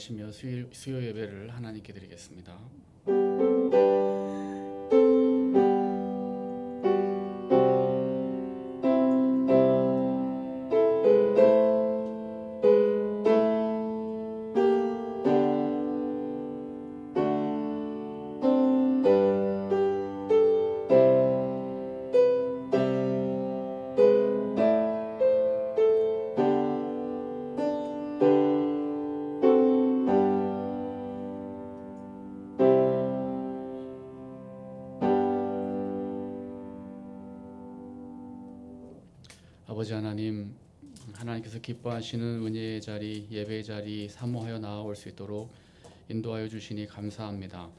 기뻐하시며 수요 예배를 하나님께 드리겠습니다. 아버지 하나님, 하나님께서 기뻐하시는 은혜의 자리, 예배의 자리 사모하여 나아올 수 있도록 인도하여 주시니 감사합니다.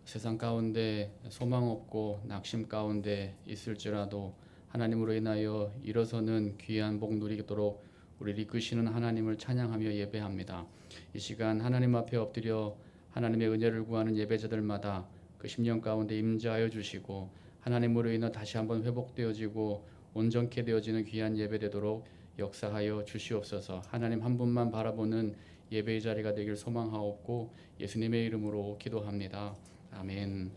세상 가운데 소망 없고 낙심 가운데 있을지라도 하나님으로 인하여 일어서는 귀한 복 누리도록 우리를 이끄시는 하나님을 찬양하며 예배합니다. 이 시간 하나님 앞에 엎드려 하나님의 은혜를 구하는 예배자들마다 그 심령 가운데 임재하여 주시고 하나님으로 인해 다시 한번 회복되어지고 온전케 되어지는 귀한 예배되도록 역사하여 주시옵소서. 하나님 한 분만 바라보는 예배의 자리가 되길 소망하옵고 예수님의 이름으로 기도합니다. 아멘.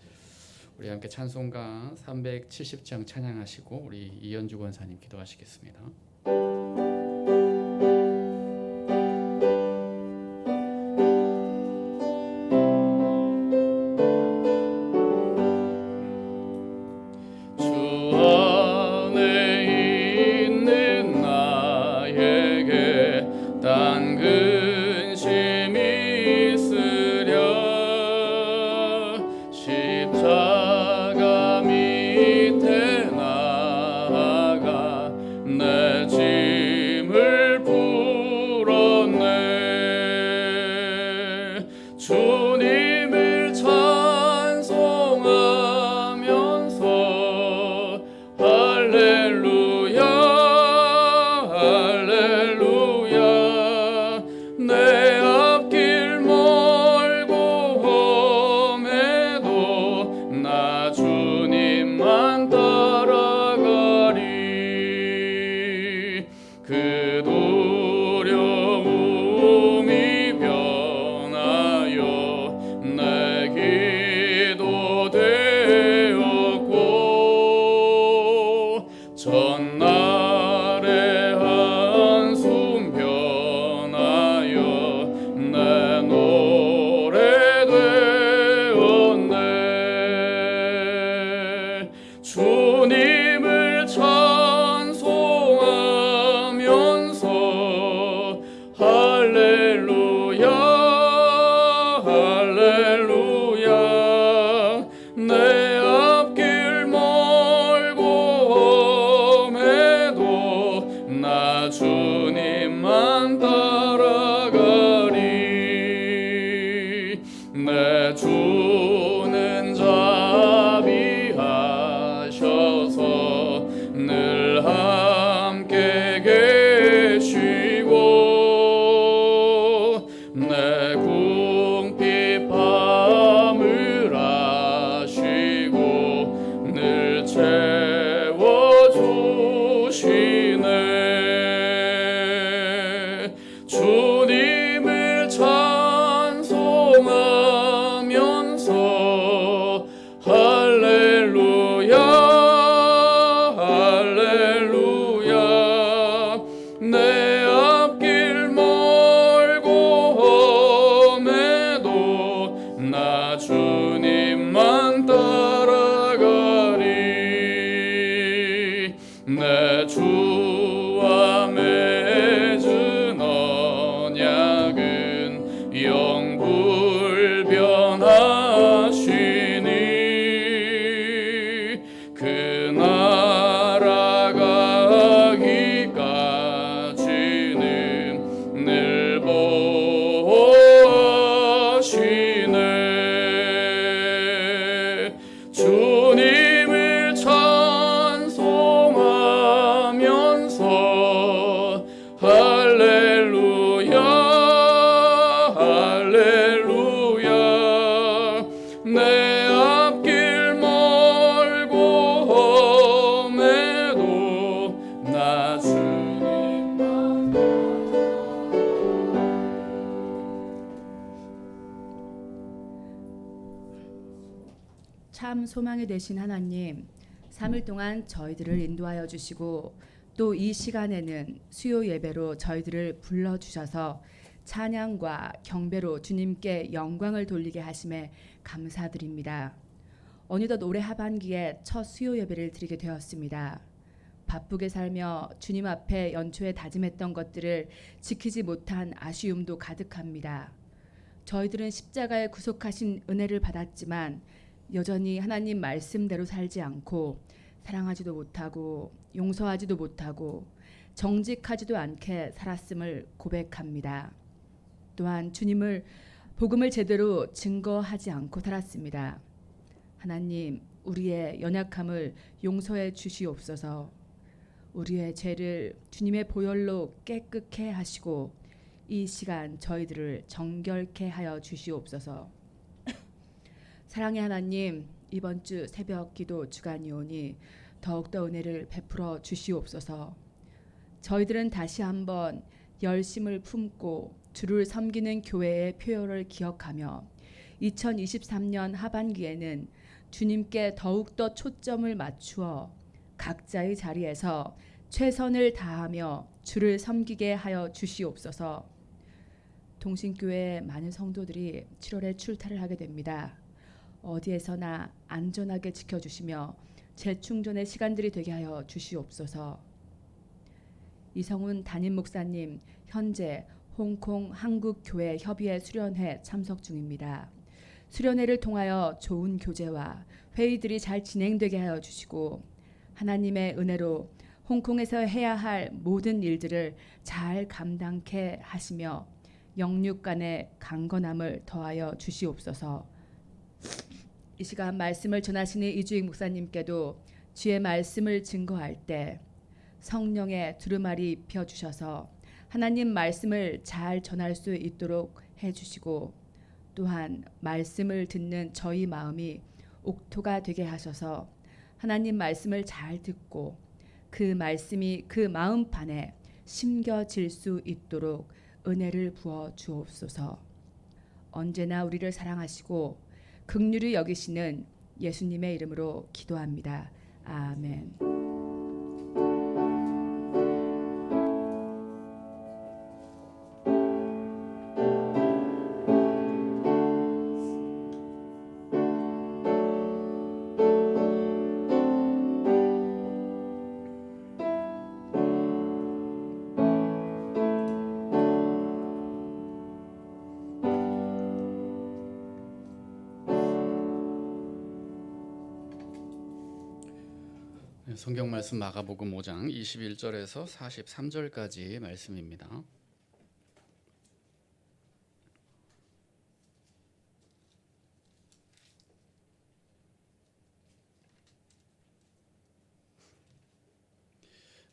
우리 함께 찬송가 370장 찬양하시고 우리 이현주 권사님 기도하시겠습니다. 주님을 찬송하며 참 소망이 되신 하나님, 3일 동안 저희들을 인도하여 주시고 또 이 시간에는 수요 예배로 저희들을 불러주셔서 찬양과 경배로 주님께 영광을 돌리게 하심에 감사드립니다. 어느덧 올해 하반기에 첫 수요 예배를 드리게 되었습니다. 바쁘게 살며 주님 앞에 연초에 다짐했던 것들을 지키지 못한 아쉬움도 가득합니다. 저희들은 십자가에 구속하신 은혜를 받았지만 여전히 하나님 말씀대로 살지 않고 사랑하지도 못하고 용서하지도 못하고 정직하지도 않게 살았음을 고백합니다. 또한 주님을 복음을 제대로 증거하지 않고 살았습니다. 하나님, 우리의 연약함을 용서해 주시옵소서. 우리의 죄를 주님의 보혈로 깨끗게 하시고 이 시간 저희들을 정결케 하여 주시옵소서. 사랑의 하나님, 이번 주 새벽 기도 주간이 오니 더욱더 은혜를 베풀어 주시옵소서. 저희들은 다시 한번 열심을 품고 주를 섬기는 교회의 표효를 기억하며 2023년 하반기에는 주님께 더욱더 초점을 맞추어 각자의 자리에서 최선을 다하며 주를 섬기게 하여 주시옵소서. 동신교회 많은 성도들이 7월에 출타를 하게 됩니다. 어디에서나 안전하게 지켜주시며 재충전의 시간들이 되게 하여 주시옵소서. 이성훈 담임 목사님 현재 홍콩 한국교회 협의회 수련회 참석 중입니다. 수련회를 통하여 좋은 교제와 회의들이 잘 진행되게 하여 주시고 하나님의 은혜로 홍콩에서 해야 할 모든 일들을 잘 감당케 하시며 영육 간의 강건함을 더하여 주시옵소서. 이 시간 말씀을 전하시는 이주익 목사님께도 주의 말씀을 증거할 때 성령의 두루마리 입혀 주셔서 하나님 말씀을 잘 전할 수 있도록 해주시고 또한 말씀을 듣는 저희 마음이 옥토가 되게 하셔서 하나님 말씀을 잘 듣고 그 말씀이 그 마음판에 심겨질 수 있도록 은혜를 부어 주옵소서. 언제나 우리를 사랑하시고 긍휼히 여기시는 예수님의 이름으로 기도합니다. 아멘. 성경 말씀 마가복음 5장 21절에서 43절까지 말씀입니다.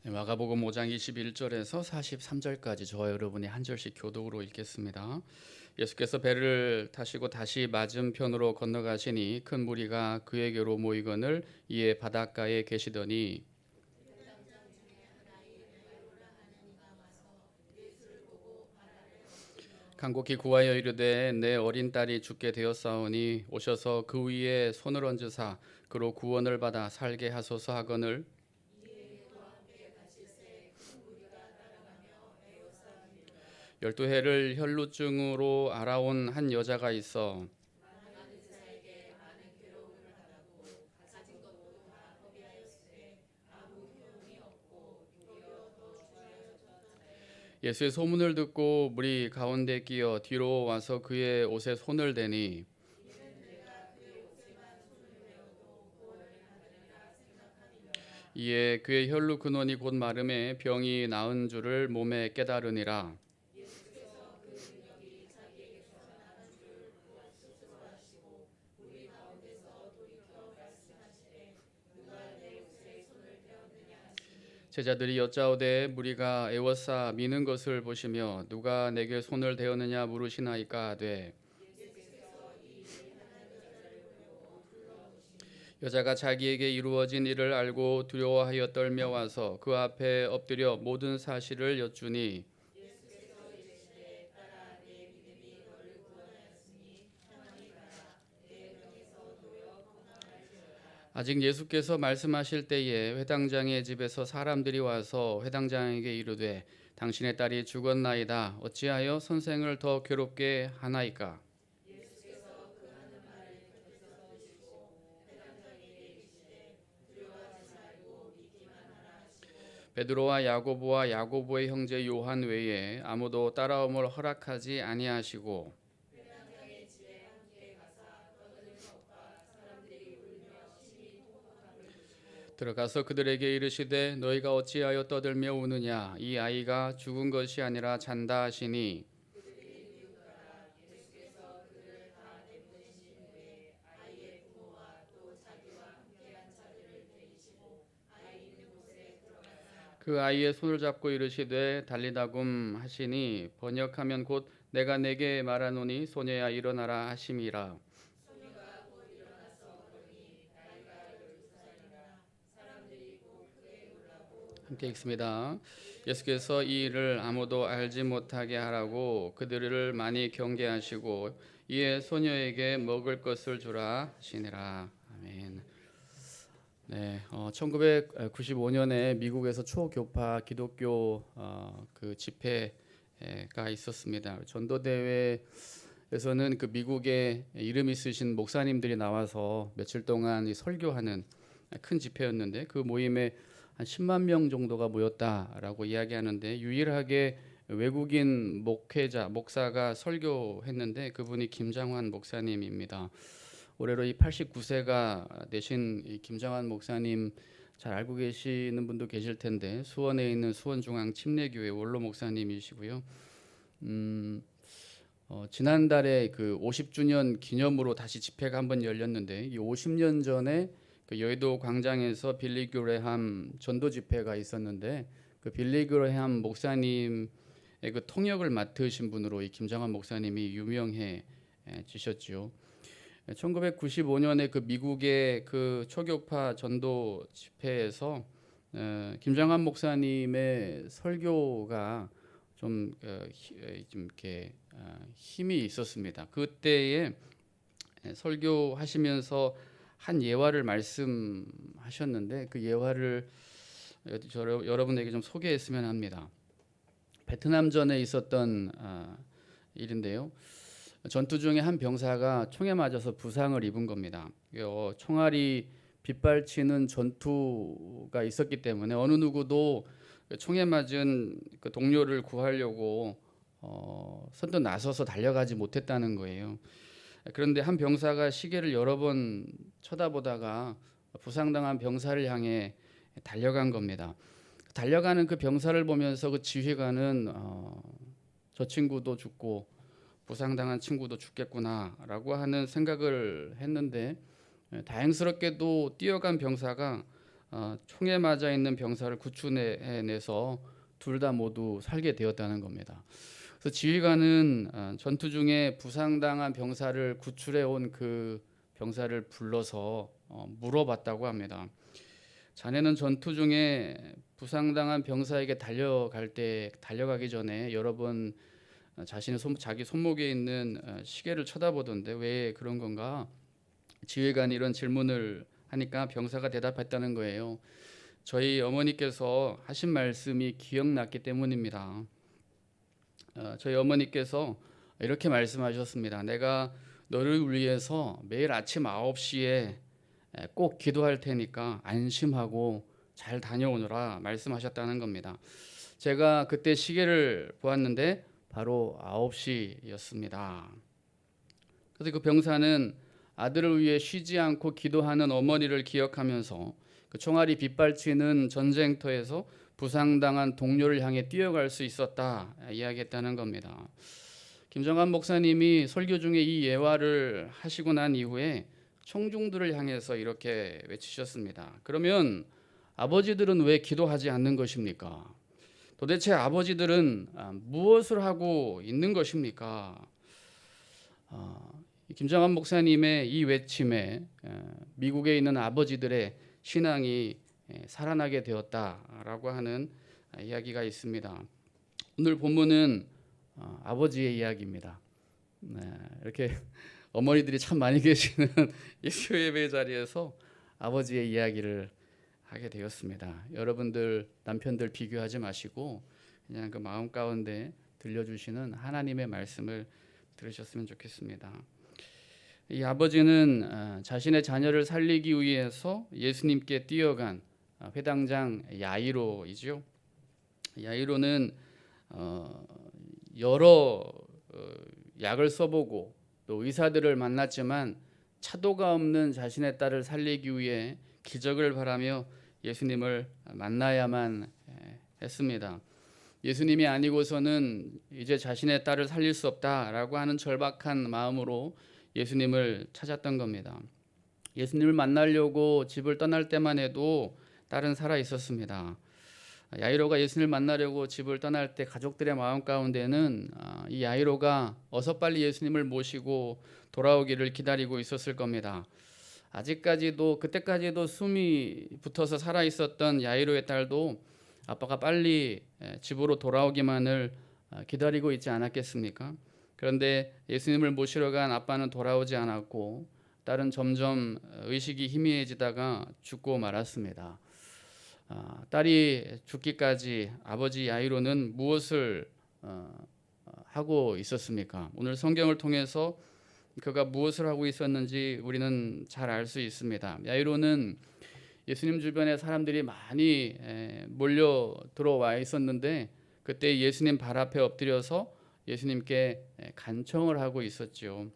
마가복음 5장 21절에서 43절까지 저와 여러분이 한 절씩 교독으로 읽겠습니다. 예수께서 배를 타시고 다시 맞은편으로 건너가시니 큰 무리가 그에게로 모이거늘 이에 바닷가에 계시더니 간곡히 구하여 이르되 내 어린 딸이 죽게 되었사오니 오셔서 그 위에 손을 얹으사 그로 구원을 받아 살게 하소서 하거늘 열두 해를 혈루증으로 알아온 한 여자가 있어 예수의 소문을 듣고 무리 가운데 끼어 뒤로 와서 그의 옷에 손을 대니 이에 그의 혈루 근원이 곧 마름에 병이 나은 줄을 몸에 깨달으니라. 제자들이 여짜오되 무리가 애워싸 미는 것을 보시며 누가 내게 손을 대었느냐 물으시나이까 하되 여자가 자기에게 이루어진 일을 알고 두려워하여 떨며 와서 그 앞에 엎드려 모든 사실을 여쭈니 아직 예수께서 말씀하실 때에 회당장의 집에서 사람들이 와서 회당장에게 이르되 당신의 딸이 죽었나이다. 어찌하여 선생을 더 괴롭게 하나이까? 베드로와 야고보와 야고보의 형제 요한 외에 아무도 따라옴을 허락하지 아니하시고 들어가서 그들에게 이르시되 너희가 어찌하여 떠들며 우느냐 이 아이가 죽은 것이 아니라 잔다 하시니 그 아이의 손을 잡고 이르시되 달리다굼 하시니 번역하면 곧 내가 내게 말하노니 소녀야 일어나라 하심이라. 함께 읽습니다. 예수께서 이 일을 아무도 알지 못하게 하라고 그들을 많이 경계하시고 이에 소녀에게 먹을 것을 주라 하시니라. 아멘. 네, 1995년에 미국에서 초교파 기독교 그 집회가 있었습니다. 전도대회에서는 그 미국의 이름 있으신 목사님들이 나와서 며칠 동안 설교하는 큰 집회였는데 그 모임에 한 10만 명 정도가 모였다라고 이야기하는데 유일하게 외국인 목사가 설교했는데 그분이 김장환 목사님입니다. 올해로 이 89세가 되신 이 김장환 목사님 잘 알고 계시는 분도 계실 텐데 수원에 있는 수원중앙 침례교회 원로 목사님이시고요. 지난달에 그 50주년 기념으로 다시 집회가 한번 열렸는데 이 50년 전에 그 여의도 광장에서 빌리 그레함 전도 집회가 있었는데 그 빌리 그레함 목사님의 그 통역을 맡으신 분으로 이 김장환 목사님이 유명해지셨죠. 1995년에 그 미국의 그 초교파 전도 집회에서 김장환 목사님의 설교가 좀 이렇게 힘이 있었습니다. 그때에 설교하시면서 한 예화를 말씀하셨는데 그 예화를 여러분에게 좀 소개했으면 합니다. 베트남전에 있었던 일인데요. 전투 중에 한 병사가 총에 맞아서 부상을 입은 겁니다. 총알이 빗발치는 전투가 있었기 때문에 어느 누구도 총에 맞은 그 동료를 구하려고 선뜻 나서서 달려가지 못했다는 거예요. 그런데 한 병사가 시계를 여러 번 쳐다보다가 부상당한 병사를 향해 달려간 겁니다. 달려가는 그 병사를 보면서 그 지휘관은 저 친구도 죽고 부상당한 친구도 죽겠구나라고 하는 생각을 했는데 다행스럽게도 뛰어간 병사가 총에 맞아 있는 병사를 구출해내서 둘 다 모두 살게 되었다는 겁니다. 그래서 지휘관은 전투 중에 부상당한 병사를 구출해 온 그 병사를 불러서 물어봤다고 합니다. 자네는 전투 중에 부상당한 병사에게 달려가기 전에 여러 번 자기 손목에 있는 시계를 쳐다보던데 왜 그런 건가? 지휘관이 이런 질문을 하니까 병사가 대답했다는 거예요. 저희 어머니께서 하신 말씀이 기억났기 때문입니다. 저희 어머니께서 이렇게 말씀하셨습니다. 내가 너를 위해서 매일 아침 9시에 꼭 기도할 테니까 안심하고 잘 다녀오너라 말씀하셨다는 겁니다. 제가 그때 시계를 보았는데 바로 9시였습니다. 그래서 그 병사는 아들을 위해 쉬지 않고 기도하는 어머니를 기억하면서 그 총알이 빗발치는 전쟁터에서 부상당한 동료를 향해 뛰어갈 수 있었다 이야기했다는 겁니다. 김정환 목사님이 설교 중에 이 예화를 하시고 난 이후에 청중들을 향해서 이렇게 외치셨습니다. 그러면 아버지들은 왜 기도하지 않는 것입니까? 도대체 아버지들은 무엇을 하고 있는 것입니까? 김정환 목사님의 이 외침에 미국에 있는 아버지들의 신앙이 살아나게 되었다라고 하는 이야기가 있습니다. 오늘 본문은 아버지의 이야기입니다. 이렇게 어머니들이 참 많이 계시는 이 수요 예배 자리에서 아버지의 이야기를 하게 되었습니다. 여러분들 남편들 비교하지 마시고 그냥 그 마음 가운데 들려주시는 하나님의 말씀을 들으셨으면 좋겠습니다. 이 아버지는 자신의 자녀를 살리기 위해서 예수님께 뛰어간 회당장 야이로이죠. 야이로는 여러 약을 써보고 또 의사들을 만났지만 차도가 없는 자신의 딸을 살리기 위해 기적을 바라며 예수님을 만나야만 했습니다. 예수님이 아니고서는 이제 자신의 딸을 살릴 수 없다라고 하는 절박한 마음으로 예수님을 찾았던 겁니다. 예수님을 만나려고 집을 떠날 때만 해도 딸은 살아 있었습니다. 야이로가 예수님을 만나려고 집을 떠날 때 가족들의 마음 가운데는 이 야이로가 어서 빨리 예수님을 모시고 돌아오기를 기다리고 있었을 겁니다. 아직까지도 그때까지도 숨이 붙어서 살아 있었던 야이로의 딸도 아빠가 빨리 집으로 돌아오기만을 기다리고 있지 않았겠습니까? 그런데 예수님을 모시러 간 아빠는 돌아오지 않았고 딸은 점점 의식이 희미해지다가 죽고 말았습니다. 딸이 죽기까지 아버지 야이로는 무엇을 하고 있었습니까? 오늘 성경을 통해서 그가 무엇을 하고 있었는지 우리는 잘 알 수 있습니다. 야이로는 예수님 주변에 사람들이 많이 몰려 들어와 있었는데 그때 예수님 발 앞에 엎드려서 예수님께 간청을 하고 있었죠.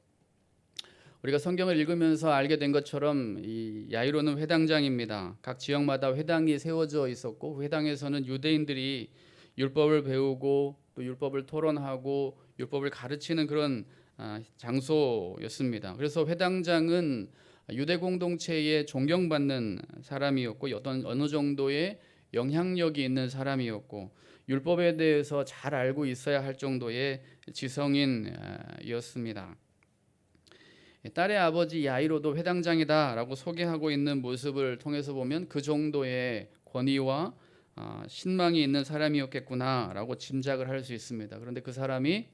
우리가 성경을 읽으면서 알게 된 것처럼 이 야이로는 회당장입니다. 각 지역마다 회당이 세워져 있었고 회당에서는 유대인들이 율법을 배우고 또 율법을 토론하고 율법을 가르치는 그런 장소였습니다. 그래서 회당장은 유대 공동체에 존경받는 사람이었고 어느 정도의 영향력이 있는 사람이었고 율법에 대해서 잘 알고 있어야 할 정도의 지성인이었습니다. 딸의 아버지 야이로도 회당장이다라고 소개하고 있는 모습을 통해서 보면 그 정도의 권위와 신망이 있는 사람이었겠구나라고 짐작을 할 수 있습니다. 그런데 그 사람이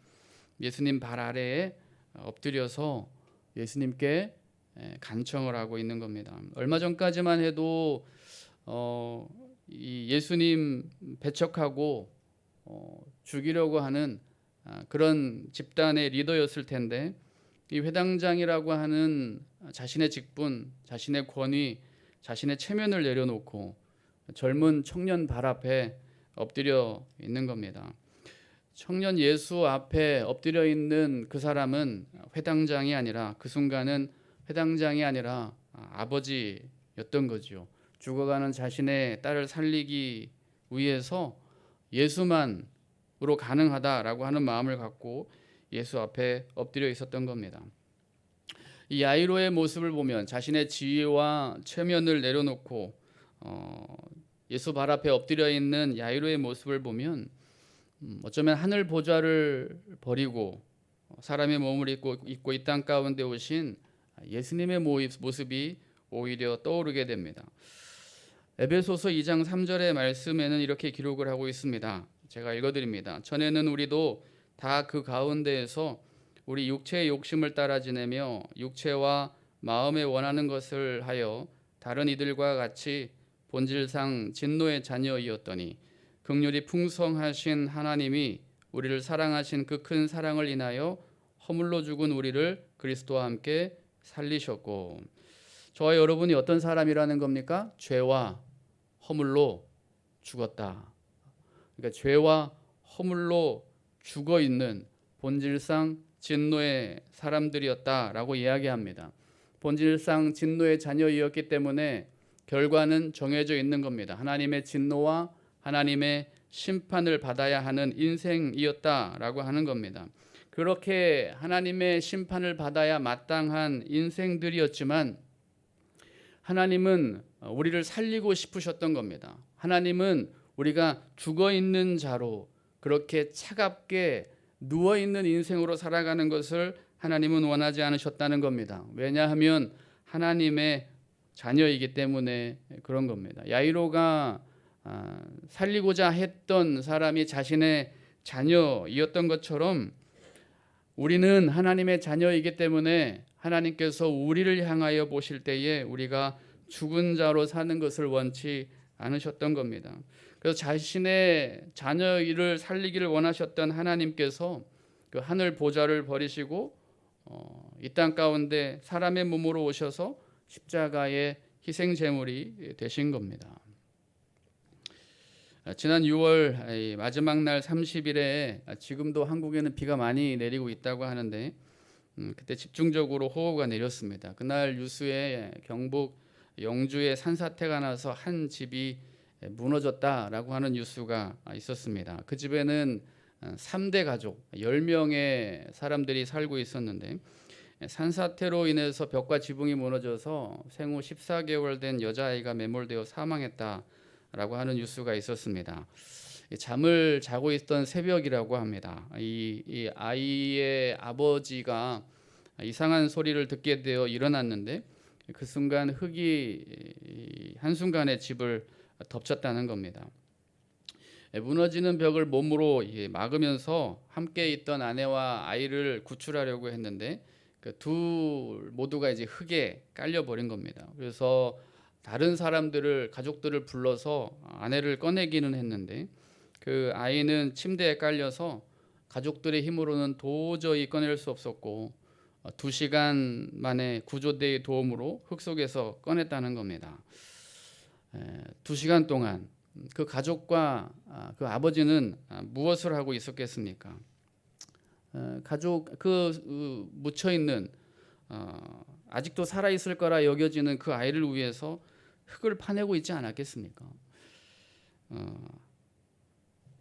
예수님 발 아래에 엎드려서 예수님께 간청을 하고 있는 겁니다. 얼마 전까지만 해도 이 예수님 배척하고 죽이려고 하는 그런 집단의 리더였을 텐데 이 회당장이라고 하는 자신의 직분, 자신의 권위, 자신의 체면을 내려놓고 젊은 청년 발 앞에 엎드려 있는 겁니다. 청년 예수 앞에 엎드려 있는 그 사람은 회당장이 아니라 그 순간은 회당장이 아니라 아버지였던 거죠. 죽어가는 자신의 딸을 살리기 위해서 예수만으로 가능하다라고 하는 마음을 갖고 예수 앞에 엎드려 있었던 겁니다. 이 야이로의 모습을 보면 자신의 지위와 체면을 내려놓고 예수 발 앞에 엎드려 있는 야이로의 모습을 보면 어쩌면 하늘 보좌를 버리고 사람의 몸을 입고 이 땅 가운데 오신 예수님의 모습이 오히려 떠오르게 됩니다. 에베소서 2장 3절의 말씀에는 이렇게 기록을 하고 있습니다. 제가 읽어드립니다. 전에는 우리도 다 그 가운데에서 우리 육체의 욕심을 따라 지내며 육체와 마음에 원하는 것을 하여 다른 이들과 같이 본질상 진노의 자녀이었더니 긍휼이 풍성하신 하나님이 우리를 사랑하신 그 큰 사랑을 인하여 허물로 죽은 우리를 그리스도와 함께 살리셨고. 저와 여러분이 어떤 사람이라는 겁니까? 죄와 허물로 죽었다. 그러니까 죄와 허물로 죽어 있는 본질상 진노의 사람들이었다라고 이야기합니다. 본질상 진노의 자녀이었기 때문에 결과는 정해져 있는 겁니다. 하나님의 진노와 하나님의 심판을 받아야 하는 인생이었다라고 하는 겁니다. 그렇게 하나님의 심판을 받아야 마땅한 인생들이었지만 하나님은 우리를 살리고 싶으셨던 겁니다. 하나님은 우리가 죽어 있는 자로 그렇게 차갑게 누워 있는 인생으로 살아가는 것을 하나님은 원하지 않으셨다는 겁니다. 왜냐하면 하나님의 자녀이기 때문에 그런 겁니다. 야이로가 살리고자 했던 사람이 자신의 자녀이었던 것처럼 우리는 하나님의 자녀이기 때문에 하나님께서 우리를 향하여 보실 때에 우리가 죽은 자로 사는 것을 원치 않으셨던 겁니다. 그래서 자신의 자녀를 살리기를 원하셨던 하나님께서 그 하늘 보좌를 버리시고 이 땅 가운데 사람의 몸으로 오셔서 십자가의 희생 제물이 되신 겁니다. 지난 6월 마지막 날 30일에 지금도 한국에는 비가 많이 내리고 있다고 하는데 그때 집중적으로 호우가 내렸습니다. 그날 유수에 경북 영주에 산사태가 나서 한 집이 무너졌다라고 하는 뉴스가 있었습니다. 그 집에는 3대 가족 10명의 사람들이 살고 있었는데 산사태로 인해서 벽과 지붕이 무너져서 생후 14개월 된 여자아이가 매몰되어 사망했다라고 하는 뉴스가 있었습니다. 잠을 자고 있던 새벽이라고 합니다. 이 아이의 아버지가 이상한 소리를 듣게 되어 일어났는데 그 순간 흙이 한순간에 집을 덮쳤다는 겁니다. 무너지는 벽을 몸으로 막으면서 함께 있던 아내와 아이를 구출하려고 했는데 그 둘 모두가 이제 흙에 깔려 버린 겁니다. 그래서 다른 사람들을 가족들을 불러서 아내를 꺼내기는 했는데 그 아이는 침대에 깔려서 가족들의 힘으로는 도저히 꺼낼 수 없었고 2시간 만에 구조대의 도움으로 흙 속에서 꺼냈다는 겁니다. 2시간 동안 그 가족과 그 아버지는 무엇을 하고 있었겠습니까? 가족 묻혀 있는 아직도 살아 있을 거라 여겨지는 그 아이를 위해서 흙을 파내고 있지 않았겠습니까?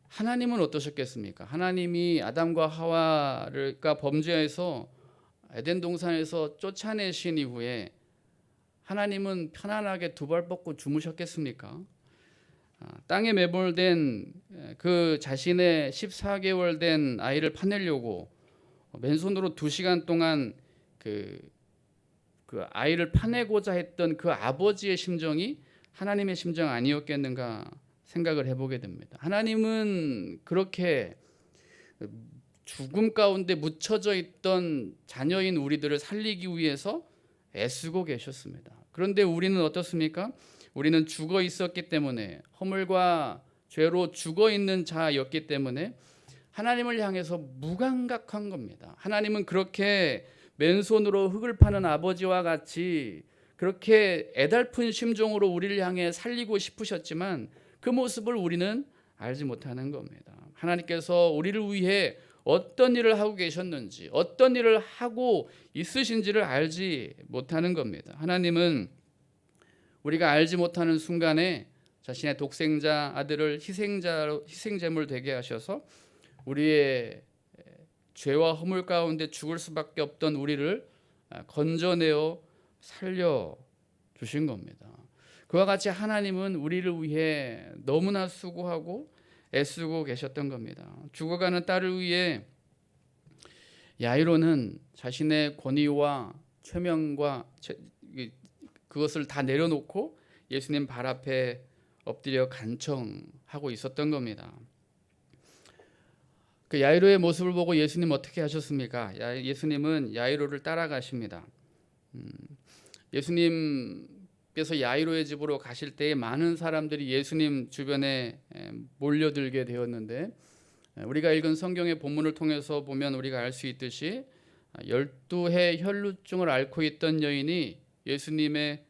하나님은 어떠셨겠습니까? 하나님이 아담과 하와가 범죄해서 에덴 동산에서 쫓아내신 이후에 하나님은 편안하게 두 발 뻗고 주무셨겠습니까? 땅에 매몰된 그 자신의 14개월 된 아이를 파내려고 맨손으로 2시간 동안 그 아이를 파내고자 했던 그 아버지의 심정이 하나님의 심정 아니었겠는가 생각을 해보게 됩니다. 하나님은 그렇게 죽음 가운데 묻혀져 있던 자녀인 우리들을 살리기 위해서 애쓰고 계셨습니다. 그런데 우리는 어떻습니까? 우리는 죽어 있었기 때문에 허물과 죄로 죽어 있는 자였기 때문에 하나님을 향해서 무감각한 겁니다. 하나님은 그렇게 맨손으로 흙을 파는 아버지와 같이 그렇게 애달픈 심정으로 우리를 향해 살리고 싶으셨지만 그 모습을 우리는 알지 못하는 겁니다. 하나님께서 우리를 위해 어떤 일을 하고 계셨는지, 어떤 일을 하고 있으신지를 알지 못하는 겁니다. 하나님은 우리가 알지 못하는 순간에 자신의 독생자 아들을 희생제물 되게 하셔서 우리의 죄와 허물 가운데 죽을 수밖에 없던 우리를 건져내어 살려 주신 겁니다. 그와 같이 하나님은 우리를 위해 너무나 수고하고 애쓰고 계셨던 겁니다. 죽어가는 딸을 위해 야이로는 자신의 권위와 최명과 그것을 다 내려놓고 예수님 발 앞에 엎드려 간청하고 있었던 겁니다. 그 야이로의 모습을 보고 예수님 어떻게 하셨습니까? 예수님은 야이로를 따라가십니다. 예수님께서 야이로의 집으로 가실 때에 많은 사람들이 예수님 주변에 몰려들게 되었는데 우리가 읽은 성경의 본문을 통해서 보면 우리가 알 수 있듯이 12해 혈루증을 앓고 있던 여인이 예수님의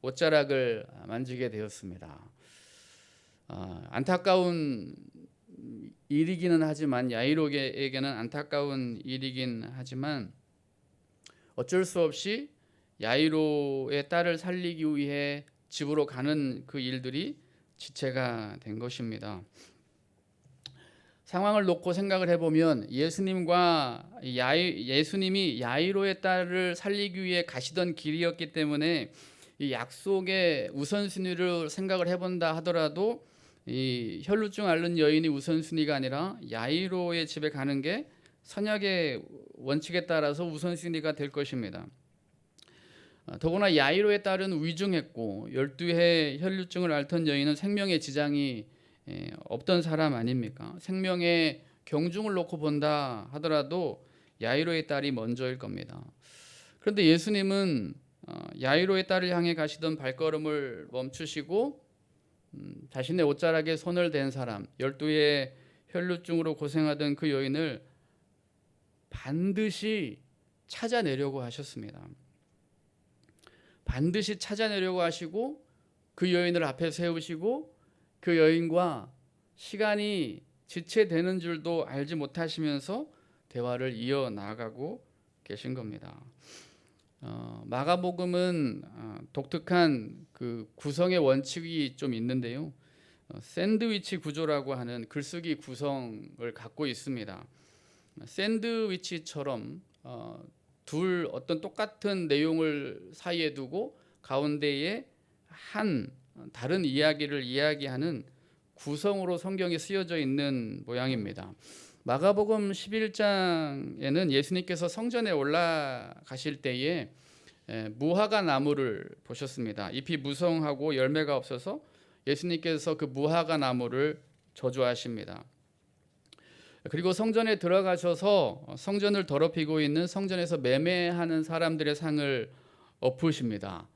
옷자락을 만지게 되었습니다. 안타까운 일이기는 하지만 야이로에게는 안타까운 일이긴 하지만 어쩔 수 없이 야이로의 딸을 살리기 위해 집으로 가는 그 일들이 지체가 된 것입니다. 상황을 놓고 생각을 해보면 예수님이 야이로의 딸을 살리기 위해 가시던 길이었기 때문에 이 약속의 우선순위를 생각을 해본다 하더라도 이 혈루증 앓는 여인이 우선순위가 아니라 야이로의 집에 가는 게 선약의 원칙에 따라서 우선순위가 될 것입니다. 더구나 야이로의 딸은 위중했고 12해 혈루증을 앓던 여인은 생명의 지장이 없던 사람 아닙니까? 생명의 경중을 놓고 본다 하더라도 야이로의 딸이 먼저일 겁니다. 그런데 예수님은 야이로의 딸을 향해 가시던 발걸음을 멈추시고 자신의 옷자락에 손을 댄 사람, 12의 혈루증으로 고생하던 그 여인을 반드시 찾아내려고 하셨습니다. 반드시 찾아내려고 하시고 그 여인을 앞에 세우시고 그 여인과 시간이 지체되는 줄도 알지 못하시면서 대화를 이어나가고 계신 겁니다. 마가복음은 독특한 그 구성의 원칙이 좀 있는데요. 샌드위치 구조라고 하는 글쓰기 구성을 갖고 있습니다. 샌드위치처럼 둘 어떤 똑같은 내용을 사이에 두고 가운데에 한 다른 이야기를 이야기하는 구성으로 성경이 쓰여져 있는 모양입니다. 마가복음 11장에는 예수님께서 성전에 올라가실 때에 무화과 나무를 보셨습니다. 잎이 무성하고 열매가 없어서 예수님께서 그 무화과 나무를 저주하십니다. 그리고 성전에 들어가셔서 성전을 더럽히고 있는 성전에서 매매하는 사람들의 상을 엎으십니다.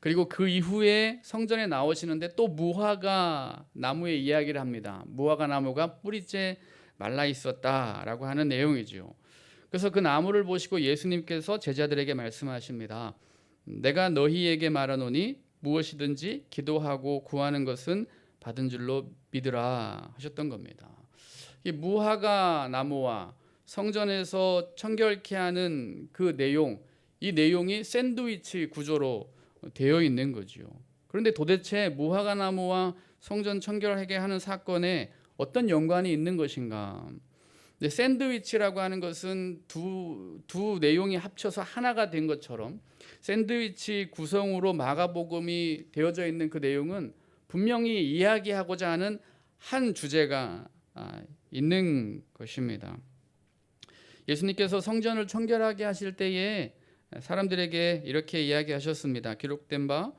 그리고 그 이후에 성전에 나오시는데 또 무화과 나무의 이야기를 합니다. 무화과 나무가 뿌리째 말라 있었다라고 하는 내용이죠. 그래서 그 나무를 보시고 예수님께서 제자들에게 말씀하십니다. 내가 너희에게 말하노니 무엇이든지 기도하고 구하는 것은 받은 줄로 믿으라 하셨던 겁니다. 이 무화과 나무와 성전에서 청결케 하는 그 내용, 이 내용이 샌드위치 구조로 되어 있는 거죠. 그런데 도대체 무화과 나무와 성전 청결하게 하는 사건에 어떤 연관이 있는 것인가? 근데 샌드위치라고 하는 것은 두 내용이 합쳐서 하나가 된 것처럼 샌드위치 구성으로 마가복음이 되어져 있는 그 내용은 분명히 이야기하고자 하는 한 주제가 있는 것입니다. 예수님께서 성전을 청결하게 하실 때에 사람들에게 이렇게 이야기하셨습니다. 기록된 바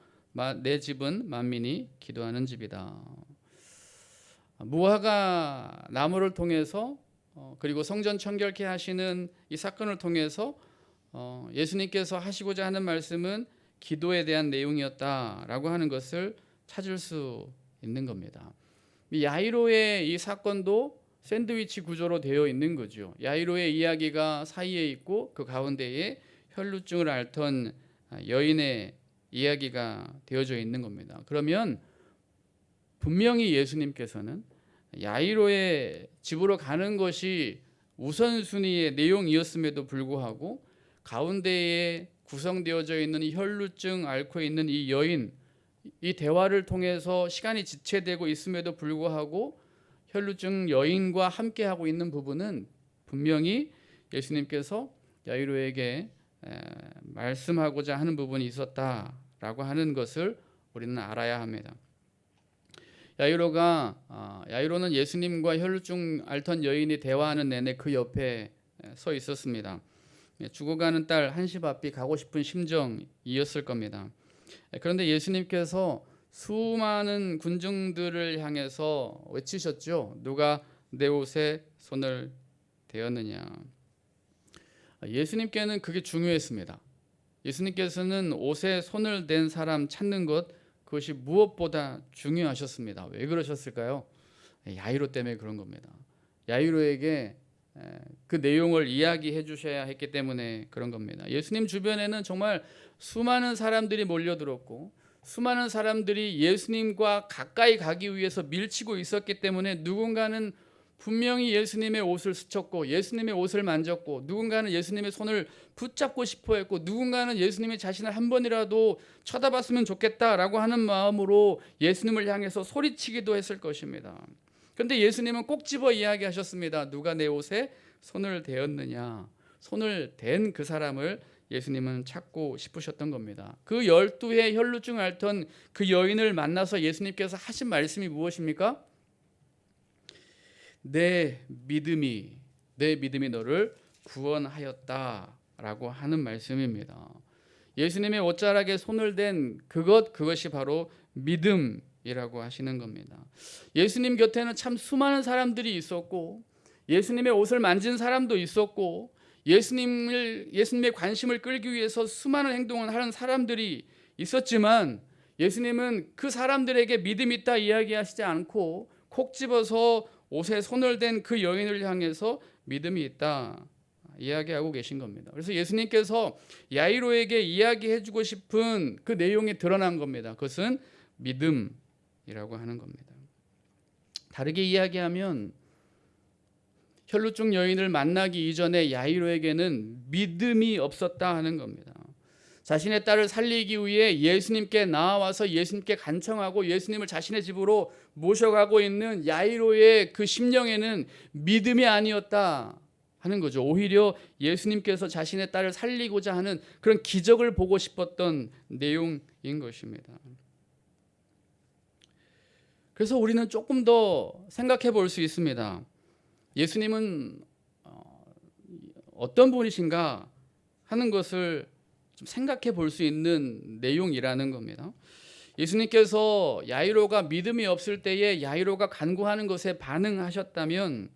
내 집은 만민이 기도하는 집이다. 무화과 나무를 통해서 그리고 성전 청결케 하시는 이 사건을 통해서 예수님께서 하시고자 하는 말씀은 기도에 대한 내용이었다라고 하는 것을 찾을 수 있는 겁니다. 야이로의 이 사건도 샌드위치 구조로 되어 있는 거죠. 야이로의 이야기가 사이에 있고 그 가운데에 혈루증을 앓던 여인의 이야기가 되어져 있는 겁니다. 그러면 분명히 예수님께서는 야이로의 집으로 가는 것이 우선순위의 내용이었음에도 불구하고 가운데에 구성되어져 있는 이 혈루증 앓고 있는 이 여인, 이 대화를 통해서 시간이 지체되고 있음에도 불구하고 혈루증 여인과 함께하고 있는 부분은 분명히 예수님께서 야이로에게 말씀하고자 하는 부분이 있었다라고 하는 것을 우리는 알아야 합니다. 야이로는 예수님과 혈루증 앓던 여인이 대화하는 내내 그 옆에 서 있었습니다. 죽어가는 딸 한시바삐 가고 싶은 심정이었을 겁니다. 그런데 예수님께서 수많은 군중들을 향해서 외치셨죠. 누가 내 옷에 손을 대었느냐. 예수님께는 그게 중요했습니다. 예수님께서는 옷에 손을 댄 사람 찾는 것, 그것이 무엇보다 중요하셨습니다. 왜 그러셨을까요? 야이로 때문에 그런 겁니다. 야이로에게 그 내용을 이야기해 주셔야 했기 때문에 그런 겁니다. 예수님 주변에는 정말 수많은 사람들이 몰려들었고 수많은 사람들이 예수님과 가까이 가기 위해서 밀치고 있었기 때문에 누군가는 분명히 예수님의 옷을 스쳤고 예수님의 옷을 만졌고 누군가는 예수님의 손을 붙잡고 싶어 했고 누군가는 예수님이 자신을 한 번이라도 쳐다봤으면 좋겠다라고 하는 마음으로 예수님을 향해서 소리치기도 했을 것입니다. 그런데 예수님은 꼭 집어 이야기하셨습니다. 누가 내 옷에 손을 대었느냐. 손을 댄 그 사람을 예수님은 찾고 싶으셨던 겁니다. 그 12의 혈루증 앓던 그 여인을 만나서 예수님께서 하신 말씀이 무엇입니까? 내 믿음이 너를 구원하였다라고 하는 말씀입니다. 예수님의 옷자락에 손을 댄 그것이 바로 믿음이라고 하시는 겁니다. 예수님 곁에는 참 수많은 사람들이 있었고 예수님의 옷을 만진 사람도 있었고 예수님의 관심을 끌기 위해서 수많은 행동을 하는 사람들이 있었지만 예수님은 그 사람들에게 믿음이 있다 이야기하시지 않고 콕 집어서 옷에 손을 댄 그 여인을 향해서 믿음이 있다 이야기하고 계신 겁니다. 그래서 예수님께서 야이로에게 이야기해주고 싶은 그 내용이 드러난 겁니다. 그것은 믿음이라고 하는 겁니다. 다르게 이야기하면 혈루증 여인을 만나기 이전에 야이로에게는 믿음이 없었다 하는 겁니다. 자신의 딸을 살리기 위해 예수님께 나와서 예수님께 간청하고 예수님을 자신의 집으로 모셔가고 있는 야이로의 그 심령에는 믿음이 아니었다 하는 거죠. 오히려 예수님께서 자신의 딸을 살리고자 하는 그런 기적을 보고 싶었던 내용인 것입니다. 그래서 우리는 조금 더 생각해 볼 수 있습니다. 예수님은 어떤 분이신가 하는 것을 좀 생각해 볼 수 있는 내용이라는 겁니다. 예수님께서 야이로가 믿음이 없을 때에 야이로가 간구하는 것에 반응하셨다면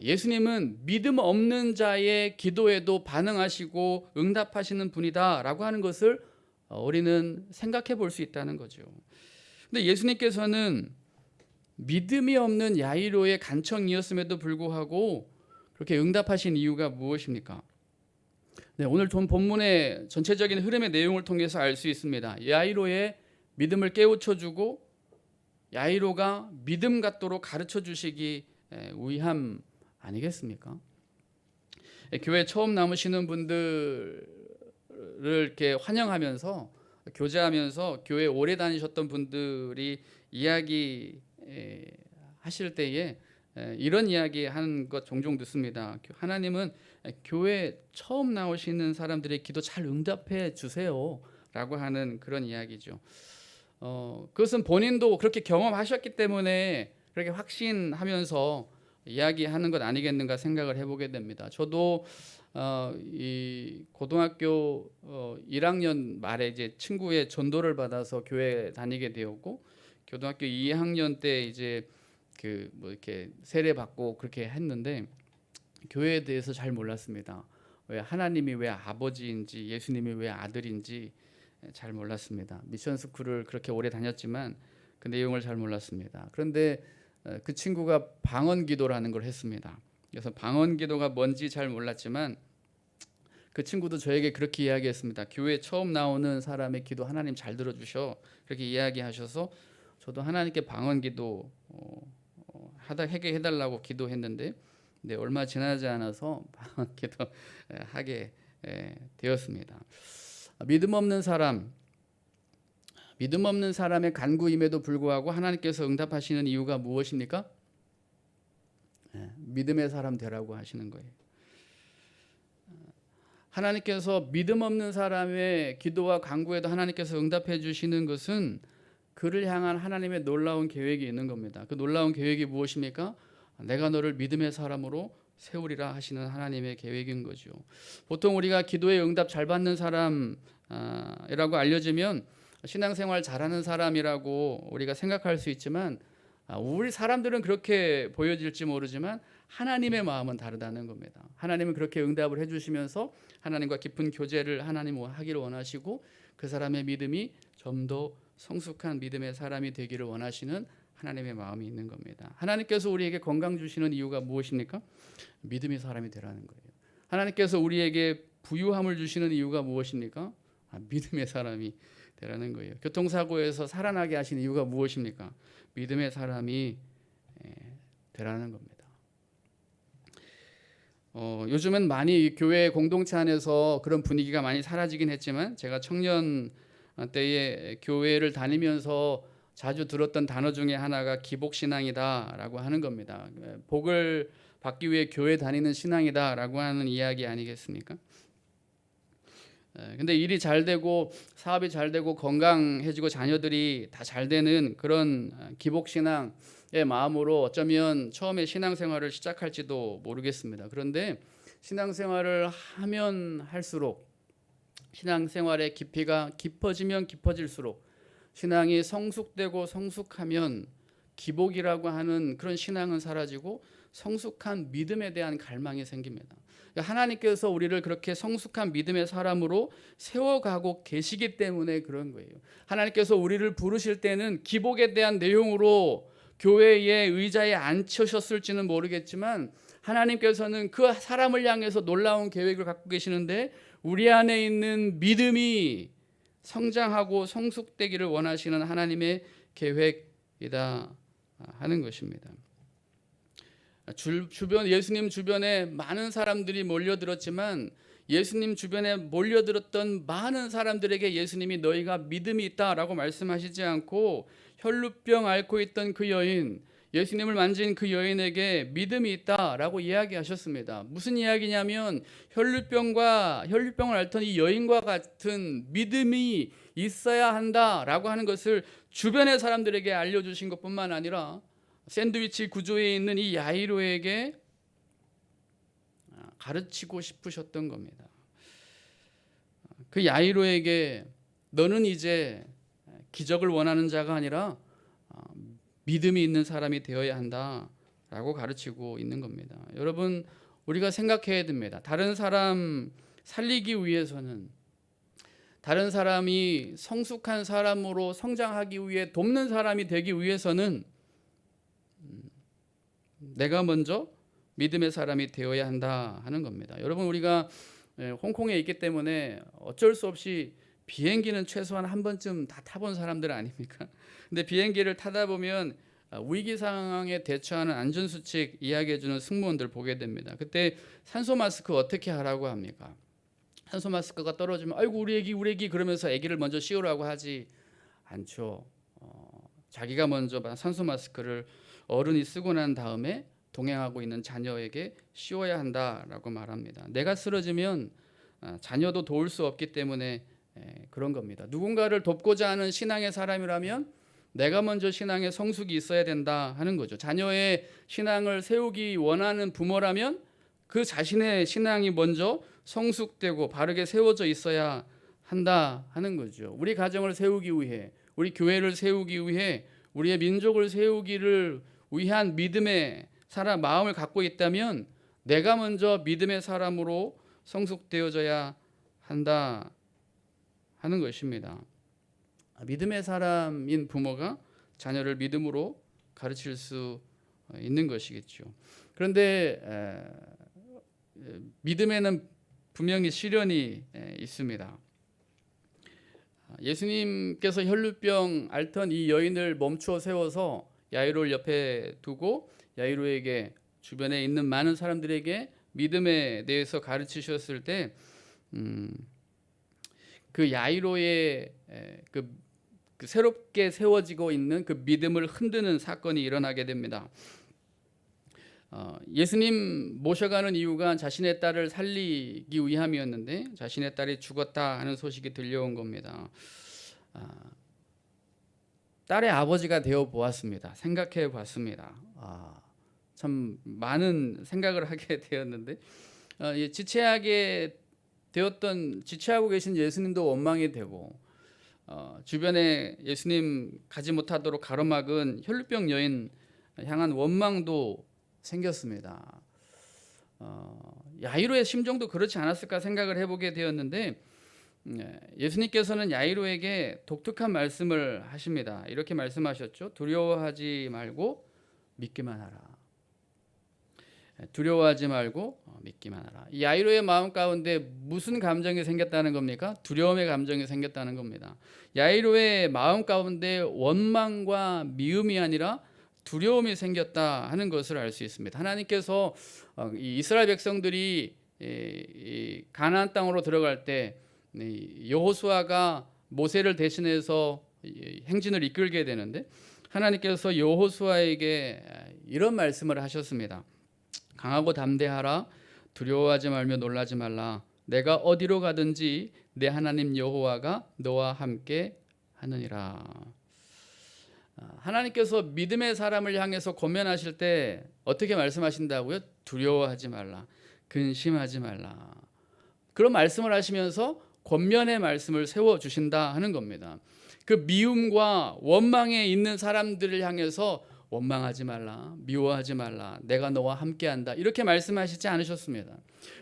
예수님은 믿음 없는 자의 기도에도 반응하시고 응답하시는 분이다라고 하는 것을 우리는 생각해 볼 수 있다는 거죠. 근데 예수님께서는 믿음이 없는 야이로의 간청이었음에도 불구하고 그렇게 응답하신 이유가 무엇입니까? 네, 오늘 좀 본문의 전체적인 흐름의 내용을 통해서 알 수 있습니다. 야이로의 믿음을 깨우쳐주고 야이로가 믿음 갖도록 가르쳐 주시기 위함 아니겠습니까? 교회 처음 나오시는 분들을 이렇게 환영하면서 교제하면서 교회 오래 다니셨던 분들이 이야기 하실 때에 이런 이야기 하는 것 종종 듣습니다. 하나님은 교회 처음 나오시는 사람들의 기도 잘 응답해 주세요 라고 하는 그런 이야기죠. 그것은 본인도 그렇게 경험하셨기 때문에 그렇게 확신하면서 이야기하는 것 아니겠는가 생각을 해보게 됩니다. 저도 이 고등학교 1학년 말에 이제 친구의 전도를 받아서 교회 다니게 되었고 고등학교 2학년 때 이제 그 뭐 이렇게 세례 받고 그렇게 했는데 교회에 대해서 잘 몰랐습니다. 왜 하나님이 왜 아버지인지 예수님이 왜 아들인지 잘 몰랐습니다. 미션 스쿨을 그렇게 오래 다녔지만 그 내용을 잘 몰랐습니다. 그런데 그 친구가 방언 기도라는 걸 했습니다. 그래서 방언 기도가 뭔지 잘 몰랐지만 그 친구도 저에게 그렇게 이야기했습니다. 교회 처음 나오는 사람의 기도 하나님 잘 들어주셔. 그렇게 이야기하셔서 저도 하나님께 방언 기도 하게 해달라고 기도했는데 네, 얼마 지나지 않아서 방언 기도 하게 되었습니다. 믿음 없는 사람의 간구임에도 불구하고 하나님께서 응답하시는 이유가 무엇입니까? 믿음의 사람 되라고 하시는 거예요. 하나님께서 믿음 없는 사람의 기도와 간구에도 하나님께서 응답해 주시는 것은 그를 향한 하나님의 놀라운 계획이 있는 겁니다. 그 놀라운 계획이 무엇입니까? 내가 너를 믿음의 사람으로 세우리라 하시는 하나님의 계획인 거죠. 보통 우리가 기도에 응답 잘 받는 사람이라고 알려지면 신앙생활 잘하는 사람이라고 우리가 생각할 수 있지만 우리 사람들은 그렇게 보여질지 모르지만 하나님의 마음은 다르다는 겁니다. 하나님은 그렇게 응답을 해주시면서 하나님과 깊은 교제를 하나님과 하기를 원하시고 그 사람의 믿음이 좀 더 성숙한 믿음의 사람이 되기를 원하시는 하나님의 마음이 있는 겁니다. 하나님께서 우리에게 건강 주시는 이유가 무엇입니까? 믿음의 사람이 되라는 거예요. 하나님께서 우리에게 부유함을 주시는 이유가 무엇입니까? 믿음의 사람이 되라는 거예요. 교통사고에서 살아나게 하시는 이유가 무엇입니까? 믿음의 사람이 되라는 겁니다. 요즘은 많이 교회 공동체 안에서 그런 분위기가 많이 사라지긴 했지만 제가 청년 때에 교회를 다니면서 자주 들었던 단어 중에 하나가 기복신앙이다라고 하는 겁니다. 복을 받기 위해 교회 다니는 신앙이다라고 하는 이야기 아니겠습니까? 근데 일이 잘 되고 사업이 잘 되고 건강해지고 자녀들이 다 잘 되는 그런 기복신앙의 마음으로 어쩌면 처음에 신앙생활을 시작할지도 모르겠습니다. 그런데 신앙생활을 하면 할수록 신앙생활의 깊이가 깊어지면 깊어질수록 신앙이 성숙되고 성숙하면 기복이라고 하는 그런 신앙은 사라지고 성숙한 믿음에 대한 갈망이 생깁니다. 하나님께서 우리를 그렇게 성숙한 믿음의 사람으로 세워가고 계시기 때문에 그런 거예요. 하나님께서 우리를 부르실 때는 기복에 대한 내용으로 교회의 의자에 앉히셨을지는 모르겠지만 하나님께서는 그 사람을 향해서 놀라운 계획을 갖고 계시는데 우리 안에 있는 믿음이 성장하고 성숙되기를 원하시는 하나님의 계획이다 하는 것입니다. 주변 예수님 주변에 많은 사람들이 몰려들었지만 예수님 주변에 몰려들었던 많은 사람들에게 예수님이 너희가 믿음이 있다라고 말씀하시지 않고 혈루병 앓고 있던 그 여인, 예수님을 만진 그 여인에게 믿음이 있다라고 이야기하셨습니다. 무슨 이야기냐면 혈루병을 앓던 이 여인과 같은 믿음이 있어야 한다라고 하는 것을 주변의 사람들에게 알려주신 것뿐만 아니라 샌드위치 구조에 있는 이 야이로에게 가르치고 싶으셨던 겁니다. 그 야이로에게 너는 이제 기적을 원하는 자가 아니라 믿음이 있는 사람이 되어야 한다라고 가르치고 있는 겁니다. 여러분, 우리가 생각해야 됩니다. 다른 사람 살리기 위해서는, 다른 사람이 성숙한 사람으로 성장하기 위해 돕는 사람이 되기 위해서는 내가 먼저 믿음의 사람이 되어야 한다 하는 겁니다. 여러분, 우리가 홍콩에 있기 때문에 어쩔 수 없이 비행기는 최소한 한 번쯤 다 타본 사람들 아닙니까? 근데 비행기를 타다 보면 위기 상황에 대처하는 안전수칙 이야기해주는 승무원들 보게 됩니다. 그때 산소 마스크 어떻게 하라고 합니까? 산소 마스크가 떨어지면 아이고 우리 애기 그러면서 애기를 먼저 씌우라고 하지 않죠. 자기가 먼저 산소 마스크를 어른이 쓰고 난 다음에 동행하고 있는 자녀에게 씌워야 한다라고 말합니다. 내가 쓰러지면 자녀도 도울 수 없기 때문에 그런 겁니다. 누군가를 돕고자 하는 신앙의 사람이라면 내가 먼저 신앙의 성숙이 있어야 된다 하는 거죠. 자녀의 신앙을 세우기 원하는 부모라면 그 자신의 신앙이 먼저 성숙되고 바르게 세워져 있어야 한다 하는 거죠. 우리 가정을 세우기 위해, 우리 교회를 세우기 위해, 우리의 민족을 세우기를 위한 믿음의 사람 마음을 갖고 있다면 내가 먼저 믿음의 사람으로 성숙되어져야 한다 하는 것입니다. 믿음의 사람인 부모가 자녀를 믿음으로 가르칠 수 있는 것이겠죠. 그런데 믿음에는 분명히 시련이 있습니다. 예수님께서 혈루병 앓던 이 여인을 멈추어 세워서 야이로를 옆에 두고 야이로에게 주변에 있는 많은 사람들에게 믿음에 대해서 가르치셨을 때 그 야이로의 그 새롭게 세워지고 있는 그 믿음을 흔드는 사건이 일어나게 됩니다. 예수님 모셔가는 이유가 자신의 딸을 살리기 위함이었는데 자신의 딸이 죽었다 하는 소식이 들려온 겁니다. 딸의 아버지가 되어 보았습니다. 생각해 봤습니다. 참 많은 생각을 하게 되었는데 지체하고 계신 예수님도 원망이 되고 주변에 예수님 가지 못하도록 가로막은 혈루병 여인 향한 원망도 생겼습니다. 야이로의 심정도 그렇지 않았을까 생각을 해보게 되었는데 예수님께서는 야이로에게 독특한 말씀을 하십니다. 이렇게 말씀하셨죠. 두려워하지 말고 믿기만 하라. 두려워하지 말고 믿기만 하라. 이 야이로의 마음 가운데 무슨 감정이 생겼다는 겁니까? 두려움의 감정이 생겼다는 겁니다. 야이로의 마음 가운데 원망과 미움이 아니라 두려움이 생겼다 하는 것을 알 수 있습니다. 하나님께서 이 이스라엘 백성들이 가나안 땅으로 들어갈 때 여호수아가 모세를 대신해서 행진을 이끌게 되는데 하나님께서 여호수아에게 이런 말씀을 하셨습니다. 강하고 담대하라. 두려워하지 말며 놀라지 말라. 내가 어디로 가든지 내 하나님 여호와가 너와 함께 하느니라. 하나님께서 믿음의 사람을 향해서 권면하실 때 어떻게 말씀하신다고요? 두려워하지 말라. 근심하지 말라. 그런 말씀을 하시면서 권면의 말씀을 세워주신다 하는 겁니다. 그 미움과 원망에 있는 사람들을 향해서 원망하지 말라, 미워하지 말라, 내가 너와 함께한다 이렇게 말씀하시지 않으셨습니다.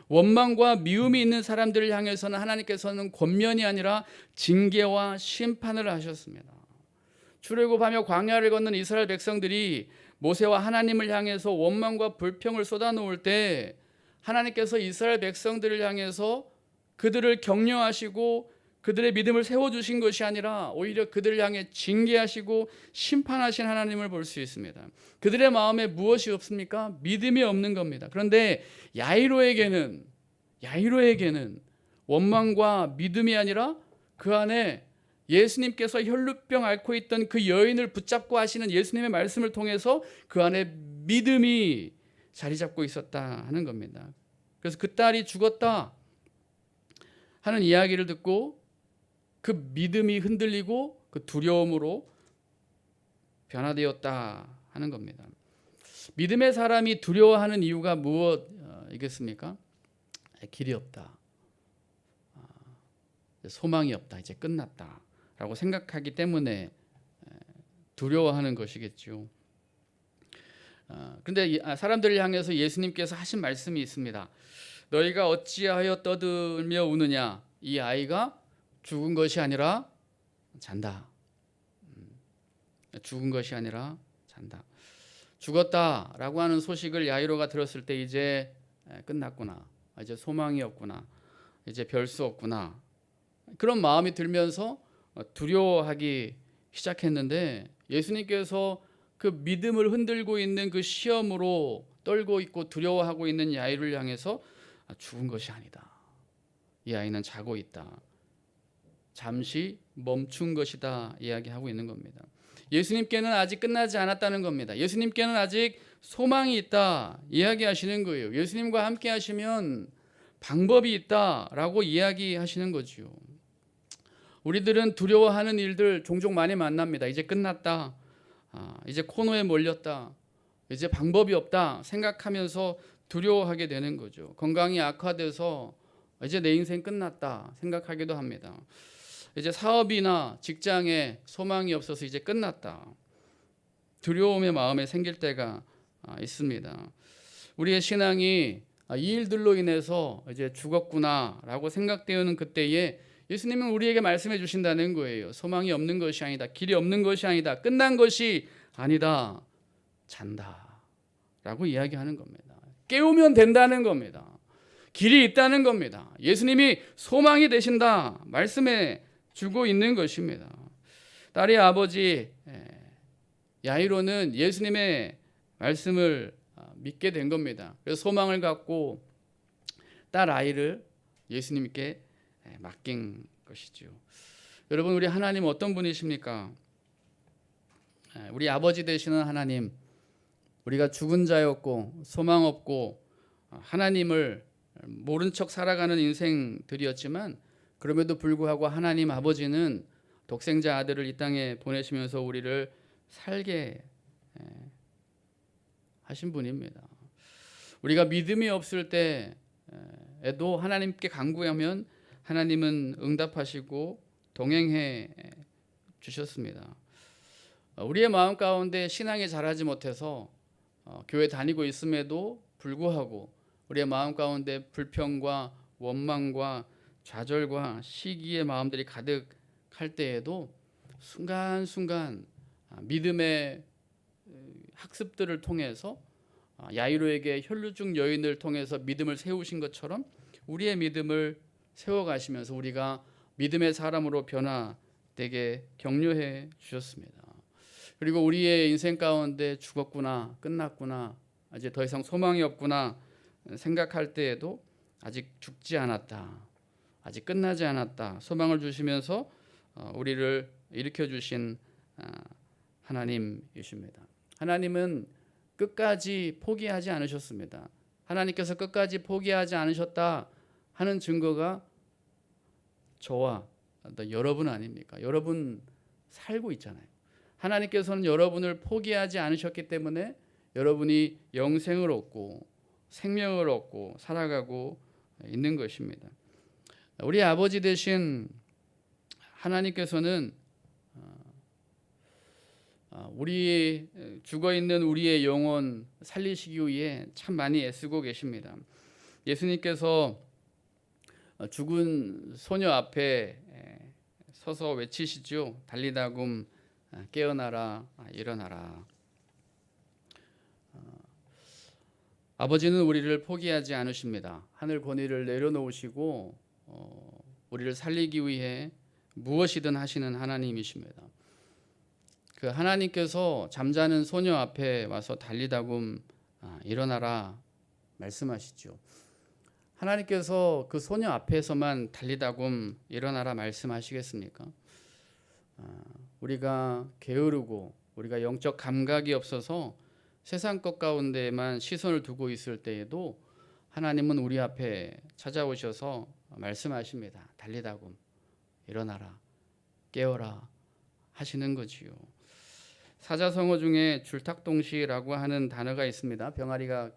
원망과 미움이 있는 사람들을 향해서는 하나님께서는 권면이 아니라 징계와 심판을 하셨습니다. 출애굽하며 광야를 걷는 이스라엘 백성들이 모세와 하나님을 향해서 원망과 불평을 쏟아놓을 때 하나님께서 이스라엘 백성들을 향해서 그들을 격려하시고 그들의 믿음을 세워주신 것이 아니라 오히려 그들을 향해 징계하시고 심판하신 하나님을 볼 수 있습니다. 그들의 마음에 무엇이 없습니까? 믿음이 없는 겁니다. 그런데 야이로에게는 원망과 믿음이 아니라 그 안에 예수님께서 혈루병 앓고 있던 그 여인을 붙잡고 하시는 예수님의 말씀을 통해서 그 안에 믿음이 자리 잡고 있었다 하는 겁니다. 그래서 그 딸이 죽었다 하는 이야기를 듣고 그 믿음이 흔들리고 그 두려움으로 변화되었다 하는 겁니다. 믿음의 사람이 두려워하는 이유가 무엇이겠습니까? 길이 없다, 소망이 없다, 이제 끝났다라고 생각하기 때문에 두려워하는 것이겠죠. 그런데 사람들을 향해서 예수님께서 하신 말씀이 있습니다. 너희가 어찌하여 떠들며 우느냐? 이 아이가 죽은 것이 아니라 잔다. 죽은 것이 아니라 잔다. 죽었다라고 하는 소식을 야이로가 들었을 때 이제 끝났구나. 이제 소망이 없구나. 이제 별 수 없구나. 그런 마음이 들면서 두려워하기 시작했는데 예수님께서 그 믿음을 흔들고 있는 그 시험으로 떨고 있고 두려워하고 있는 야이로를 향해서 죽은 것이 아니다. 이 아이는 자고 있다. 잠시 멈춘 것이다 이야기하고 있는 겁니다. 예수님께는 아직 끝나지 않았다는 겁니다. 예수님께는 아직 소망이 있다 이야기하시는 거예요. 예수님과 함께 하시면 방법이 있다라고 이야기하시는 거죠. 우리들은 두려워하는 일들 종종 많이 만납니다. 이제 끝났다. 이제 코너에 몰렸다. 이제 방법이 없다 생각하면서 두려워하게 되는 거죠. 건강이 악화돼서 이제 내 인생 끝났다 생각하기도 합니다. 이제 사업이나 직장에 소망이 없어서 이제 끝났다. 두려움의 마음에 생길 때가 있습니다. 우리의 신앙이 이 일들로 인해서 이제 죽었구나라고 생각되는 그때에 예수님은 우리에게 말씀해 주신다는 거예요. 소망이 없는 것이 아니다. 길이 없는 것이 아니다. 끝난 것이 아니다. 잔다. 라고 이야기하는 겁니다. 깨우면 된다는 겁니다. 길이 있다는 겁니다. 예수님이 소망이 되신다. 말씀해 주고 있는 것입니다. 딸의 아버지 야이로는 예수님의 말씀을 믿게 된 겁니다. 그래서 소망을 갖고 딸 아이를 예수님께 맡긴 것이죠. 여러분, 우리 하나님 어떤 분이십니까? 우리 아버지 되시는 하나님, 우리가 죽은 자였고 소망 없고 하나님을 모른 척 살아가는 인생들이었지만 그럼에도 불구하고 하나님 아버지는 독생자 아들을 이 땅에 보내시면서 우리를 살게 하신 분입니다. 우리가 믿음이 없을 때에도 하나님께 간구하면 하나님은 응답하시고 동행해 주셨습니다. 우리의 마음 가운데 신앙이 자라지 못해서 교회 다니고 있음에도 불구하고 우리의 마음 가운데 불평과 원망과 좌절과 시기의 마음들이 가득할 때에도 순간순간 믿음의 학습들을 통해서 야이로에게 혈루증 여인을 통해서 믿음을 세우신 것처럼 우리의 믿음을 세워가시면서 우리가 믿음의 사람으로 변화되게 격려해 주셨습니다. 그리고 우리의 인생 가운데 죽었구나, 끝났구나, 이제 더 이상 소망이 없구나 생각할 때에도 아직 죽지 않았다, 아직 끝나지 않았다 소망을 주시면서 우리를 일으켜 주신 하나님이십니다. 하나님은 끝까지 포기하지 않으셨습니다. 하나님께서 끝까지 포기하지 않으셨다 하는 증거가 저와 여러분 아닙니까? 여러분 살고 있잖아요. 하나님께서는 여러분을 포기하지 않으셨기 때문에 여러분이 영생을 얻고 생명을 얻고 살아가고 있는 것입니다. 우리 아버지 되신 하나님께서는 우리 죽어 있는 우리의 영혼 살리시기 위해 참 많이 애쓰고 계십니다. 예수님께서 죽은 소녀 앞에 서서 외치시죠. 달리다굼 깨어나라 일어나라. 아버지는 우리를 포기하지 않으십니다. 하늘 권위를 내려놓으시고 우리를 살리기 위해 무엇이든 하시는 하나님이십니다. 그 하나님께서 잠자는 소녀 앞에 와서 달리다굼 일어나라 말씀하시죠. 하나님께서 그 소녀 앞에서만 달리다굼 일어나라 말씀하시겠습니까? 우리가 게으르고 우리가 영적 감각이 없어서 세상 것 가운데에만 시선을 두고 있을 때에도 하나님은 우리 앞에 찾아오셔서 말씀하십니다. 달리다굼 일어나라 깨어라 하시는 거지요. 사자성어 중에 줄탁동시라고 하는 단어가 있습니다. 병아리가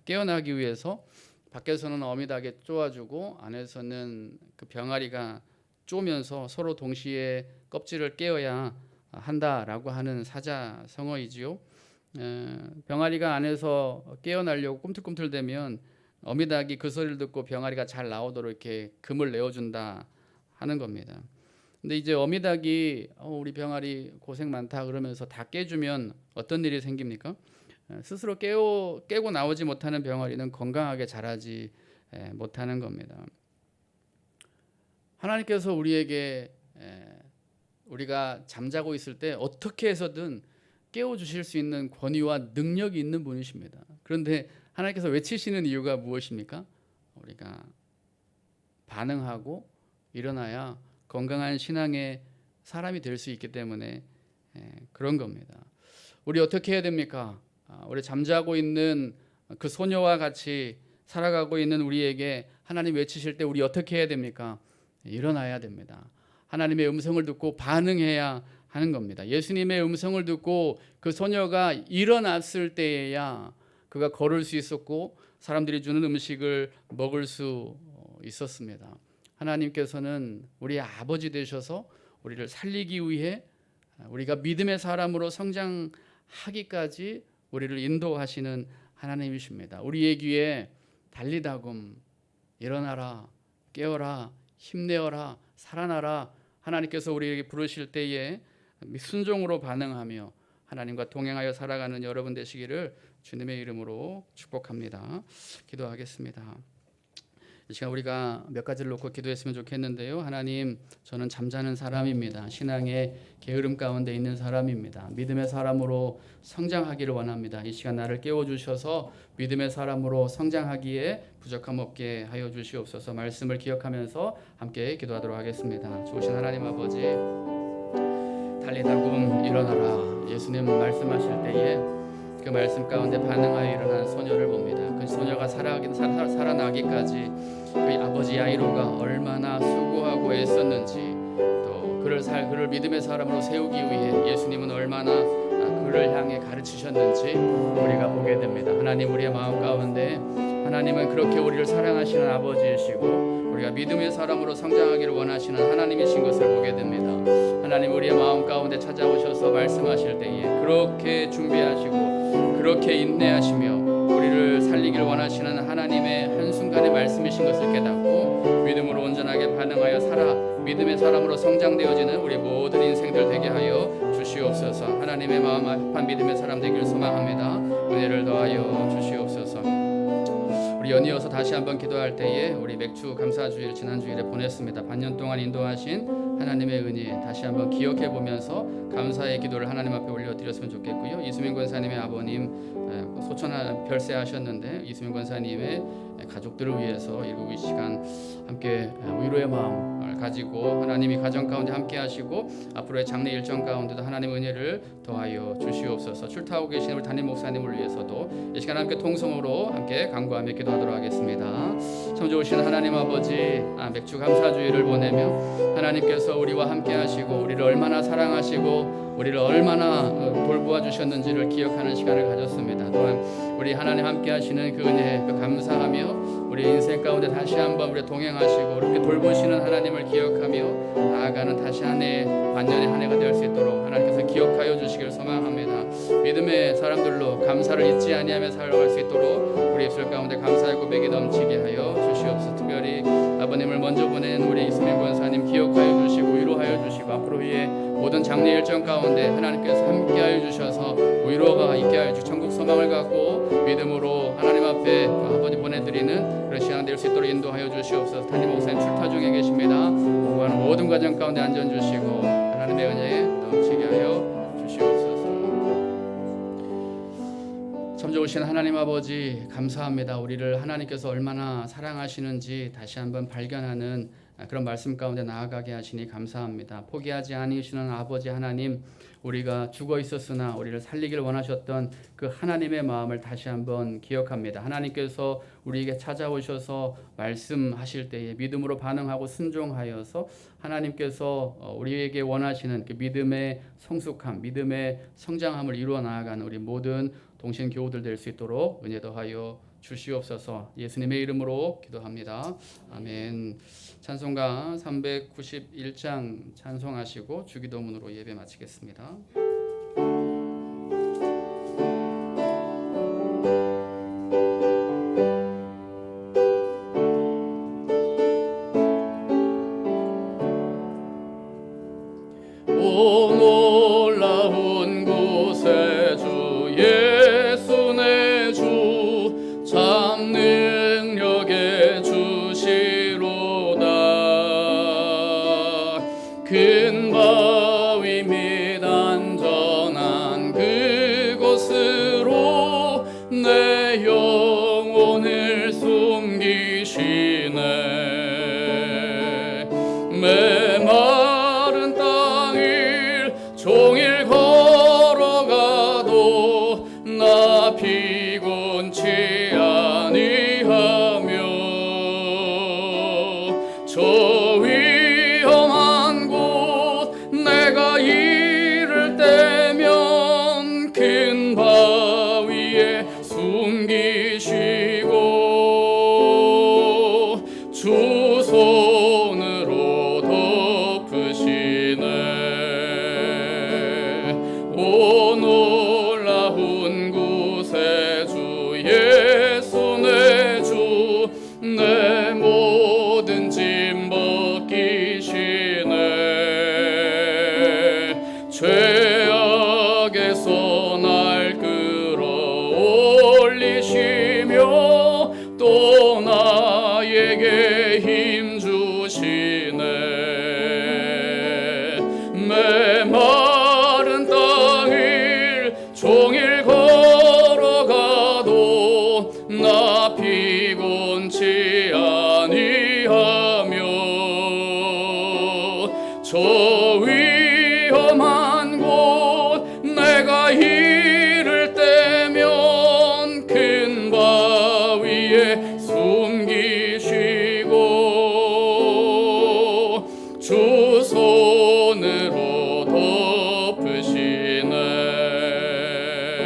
깨어나기 위해서 밖에서는 어미닭에 쪼아주고 안에서는 그 병아리가 쪼면서 서로 동시에 껍질을 깨어야 한다라고 하는 사자성어이지요. 병아리가 안에서 깨어나려고 꿈틀꿈틀대면 어미닭이 그 소리를 듣고 병아리가 잘 나오도록 이렇게 금을 내어준다 하는 겁니다. 근데 이제 어미닭이 우리 병아리 고생 많다 그러면서 다 깨주면 어떤 일이 생깁니까? 스스로 깨고 나오지 못하는 병아리는 건강하게 자라지 못하는 겁니다. 하나님께서 우리에게 우리가 잠자고 있을 때 어떻게 해서든 깨워주실 수 있는 권위와 능력이 있는 분이십니다. 그런데 하나님께서 외치시는 이유가 무엇입니까? 우리가 반응하고 일어나야 건강한 신앙의 사람이 될 수 있기 때문에 그런 겁니다. 우리 어떻게 해야 됩니까? 우리 잠자고 있는 그 소녀와 같이 살아가고 있는 우리에게 하나님 외치실 때 우리 어떻게 해야 됩니까? 일어나야 됩니다. 하나님의 음성을 듣고 반응해야 하는 겁니다. 예수님의 음성을 듣고 그 소녀가 일어났을 때에야 그가 걸을 수 있었고 사람들이 주는 음식을 먹을 수 있었습니다. 하나님께서는 우리의 아버지 되셔서 우리를 살리기 위해 우리가 믿음의 사람으로 성장하기까지 우리를 인도하시는 하나님이십니다. 우리의 귀에 달리다굼 일어나라 깨어라 힘내어라 살아나라 하나님께서 우리에게 부르실 때에 순종으로 반응하며 하나님과 동행하여 살아가는 여러분 되시기를 주님의 이름으로 축복합니다. 기도하겠습니다. 이 시간 우리가 몇 가지를 놓고 기도했으면 좋겠는데요. 하나님, 저는 잠자는 사람입니다. 신앙의 게으름 가운데 있는 사람입니다. 믿음의 사람으로 성장하기를 원합니다. 이 시간 나를 깨워주셔서 믿음의 사람으로 성장하기에 부족함 없게 하여 주시옵소서. 말씀을 기억하면서 함께 기도하도록 하겠습니다. 좋으신 하나님 아버지, 달리다굼 일어나라. 예수님 말씀하실 때에 그 말씀 가운데 반응하여 일어난 소녀를 봅니다. 그 소녀가 살아나기까지 그 아버지 야이로가 얼마나 수고하고 애썼는지, 또 그를 믿음의 사람으로 세우기 위해 예수님은 얼마나 그를 향해 가르치셨는지 우리가 보게 됩니다. 하나님, 우리의 마음 가운데 하나님은 그렇게 우리를 사랑하시는 아버지이시고 우리가 믿음의 사람으로 성장하기를 원하시는 하나님이신 것을 보게 됩니다. 하나님, 우리의 마음 가운데 찾아오셔서 말씀하실 때에 그렇게 준비하시고 그렇게 인내하시며 우리를 살리길 원하시는 하나님의 한순간의 말씀이신 것을 깨닫고 믿음으로 온전하게 반응하여 살아 믿음의 사람으로 성장되어지는 우리 모든 인생들 되게 하여 주시옵소서. 하나님의 마음 합한 믿음의 사람 되기를 소망합니다. 은혜를 더하여 주시옵소서. 우리 연이어서 다시 한번 기도할 때에 우리 맥주 감사주일 지난 주일에 보냈습니다. 반년 동안 인도하신 하나님의 은혜 다시 한번 기억해 보면서 감사의 기도를 하나님 앞에 올려드렸으면 좋겠고요. 이수민 권사님의 아버님 소천 별세하셨는데 이수민 권사님의 가족들을 위해서 이 시간 함께 위로의 마음을 가지고 하나님이 가정 가운데 함께 하시고 앞으로의 장래 일정 가운데도 하나님의 은혜를 더하여 주시옵소서. 출타하고 계신 우리 담임 목사님을 위해서도 이 시간 함께 통성으로 함께 간구하며 기도하도록 하겠습니다. 참 좋으신 하나님 아버지, 맥주 감사주의를 보내며 하나님께서 우리와 함께 하시고 우리를 얼마나 사랑하시고 우리를 얼마나 돌보아 주셨는지를 기억하는 시간을 가졌습니다. 또한 우리 하나님 함께 하시는 그 은혜 감사하며 우리 인생 가운데 다시 한번 우리 동행하시고 이렇게 돌보시는 하나님을 기억하며 나아가는 다시 한 해 반년의 한 해가 될 수 있도록 하나님께서 기억하여 주시길 소망합니다. 믿음의 사람들로 감사를 잊지 아니하며 살아갈 수 있도록 우리 입술 가운데 감사의 고백이 넘치게 하여 주시옵소서. 특별히 아버님을 먼저 보낸 우리 이수민 권사님 기억하여 주시고 위로하여 주시고 앞으로 위에 모든 장례 일정 가운데 하나님께서 함께하여 주셔서 위로가 있게 하여 주시고 천국 소망을 갖고 믿음으로 하나님 앞에 아버지 보내드리는 그런 시간 될 수 있도록 인도하여 주시옵소서. 담임 목사님 출타 중에 계십니다. 구하는 모든 과정 가운데 안전 주시고 하나님의 은혜에 넘치게 하여 주시옵소서. 참 좋으신 하나님 아버지 감사합니다. 우리를 하나님께서 얼마나 사랑하시는지 다시 한번 발견하는 그런 말씀 가운데 나아가게 하시니 감사합니다. 포기하지 않으시는 아버지 하나님, 우리가 죽어 있었으나 우리를 살리길 원하셨던 그 하나님의 마음을 다시 한번 기억합니다. 하나님께서 우리에게 찾아오셔서 말씀하실 때에 믿음으로 반응하고 순종하여서 하나님께서 우리에게 원하시는 그 믿음의 성숙함, 믿음의 성장함을 이루어 나아가는 우리 모든 동신 교우들 될 수 있도록 은혜 더하여 주시옵소서. 예수님의 이름으로 기도합니다. 아멘. 찬송가 391장 찬송하시고 주기도문으로 예배 마치겠습니다. 오 놀라운 곳에 주 예수 내 주 참 능력의 주시로다. 큰 바위 및 안전한 그곳으로 내 영혼을 숨기시네. 메마른 땅을 종일 걸어가도 나 피곤치 아니하며 저 위험한 곳 내가 이를 때면 큰 바위에 숨기시고 주 손으로 덮으시네. 오 놀라운 곳에 주 예수 내 주 내 모든 짐 벗기시네. 죄악에서 날 끌어올리시며 또 나에게 힘 주시네. 메마른 땅을 종일 걸어가도 나 피곤치 아니하며 저 위험한 곳 내가 이를 때면 큰 바위에 숨기시고 주 손으로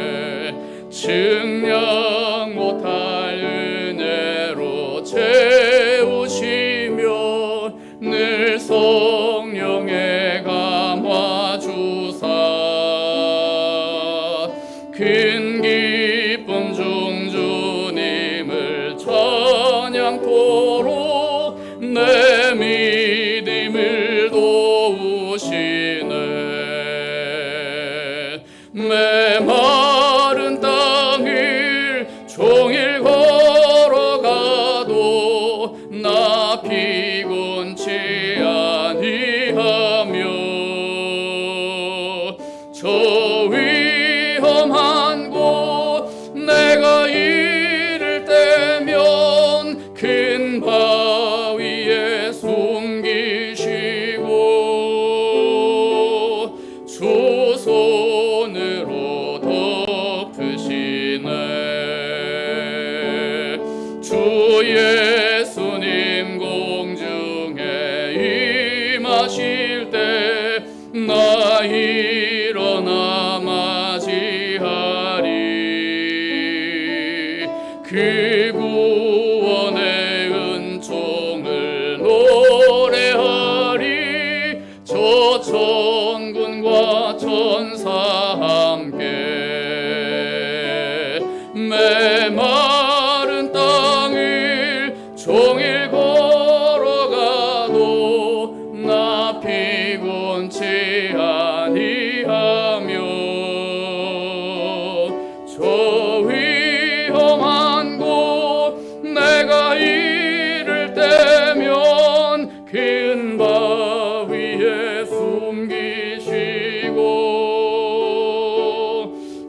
덮으시네. 증량 못할 은혜로 채우시며 늘 성령에 감화 주사 큰 기쁨 중 주님을 찬양토록 내 믿음을 도우시네. 메마른 땅을 종일 걸어가도 나 피곤치 아니하며 저 위험한 곳 내가 이를 때면 큰 바위에 숨기시고 주 손으로 덮으시네. 주 예수님 공중에 임하실 때 나 일어나 맞이 메마른 땅을 종일 걸어가도 나 피곤치 아니하며 저 위험한 곳 내가 이를 때면 큰 바위에 숨기시고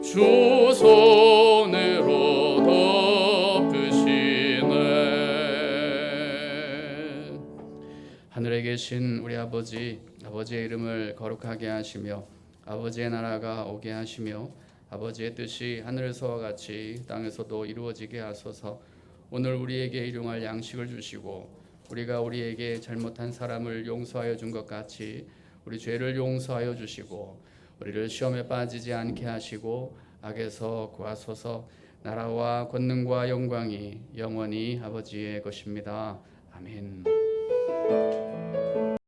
주 손으로 덮으시네. 하늘에 계신 우리 아버지의 이름을 거룩하게 하시며 아버지의 나라가 오게 하시며 아버지의 뜻이 하늘에서와 같이 땅에서도 이루어지게 하소서. 오늘 우리에게 일용할 양식을 주시고 우리가 우리에게 잘못한 사람을 용서하여 준 것 같이 우리 죄를 용서하여 주시고 우리를 시험에 빠지지 않게 하시고 악에서 구하소서. 나라와 권능과 영광이 영원히 아버지의 것입니다. 아멘.